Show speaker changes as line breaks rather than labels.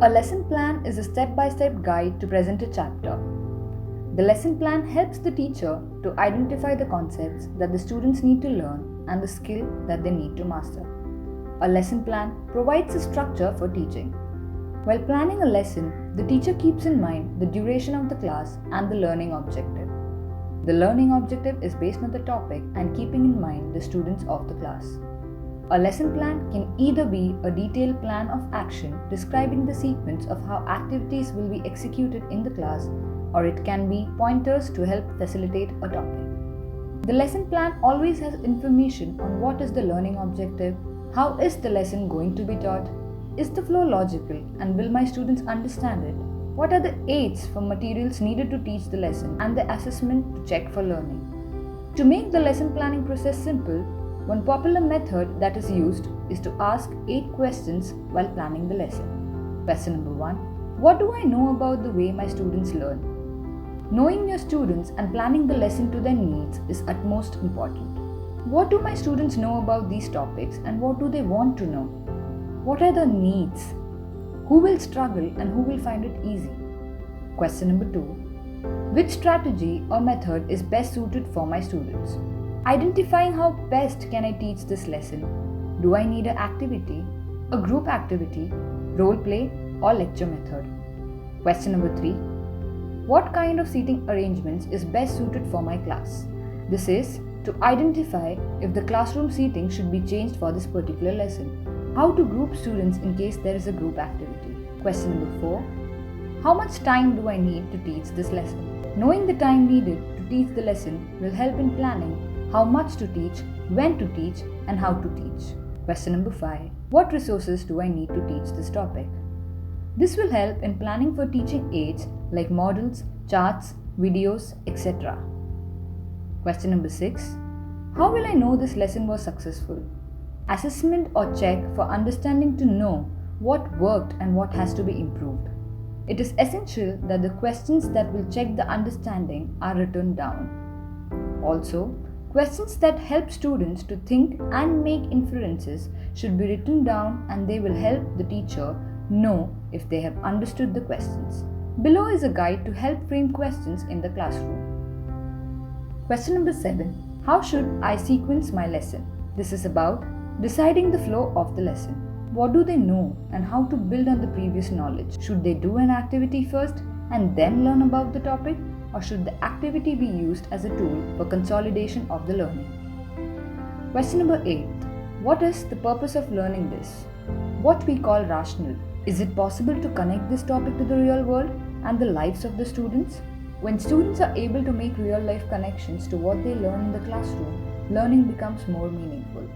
A lesson plan is a step-by-step guide to present a chapter. The lesson plan helps the teacher to identify the concepts that the students need to learn and the skill that they need to master. A lesson plan provides a structure for teaching. While planning a lesson, the teacher keeps in mind the duration of the class and the learning objective. The learning objective is based on the topic and keeping in mind the students of the class. A lesson plan can either be a detailed plan of action describing the sequence of how activities will be executed in the class, or it can be pointers to help facilitate a topic. The lesson plan always has information on what is the learning objective, how is the lesson going to be taught, is the flow logical, and will my students understand it? What are the aids for materials needed to teach the lesson and the assessment to check for learning? To make the lesson planning process simple, one popular method that is used is to ask 8 questions while planning the lesson. Question number 1. What do I know about the way my students learn? Knowing your students and planning the lesson to their needs is utmost important. What do my students know about these topics and what do they want to know? What are their needs? Who will struggle and who will find it easy? Question number 2. Which strategy or method is best suited for my students? Identifying how best can I teach this lesson. Do I need an activity, a group activity, role play, or lecture method? Question number 3. What kind of seating arrangements is best suited for my class? This is to identify if the classroom seating should be changed for this particular lesson. How to group students in case there is a group activity. Question number 4. How much time do I need to teach this lesson? Knowing the time needed to teach the lesson will help in planning how much to teach, when to teach, and how to teach. Question number 5. What resources do I need to teach this topic? This will help in planning for teaching aids like models, charts, videos, etc. Question number 6. How will I know this lesson was successful? Assessment or check for understanding to know what worked and what has to be improved. It is essential that the questions that will check the understanding are written down. Also, questions that help students to think and make inferences should be written down, and they will help the teacher know if they have understood the questions. Below is a guide to help frame questions in the classroom. Question number 7. How should I sequence my lesson? This is about deciding the flow of the lesson. What do they know and how to build on the previous knowledge? Should they do an activity first and then learn about the topic, or should the activity be used as a tool for consolidation of the learning? Question number 8. What is the purpose of learning this? What we call rational. Is it possible to connect this topic to the real world and the lives of the students? When students are able to make real life connections to what they learn in the classroom, learning becomes more meaningful.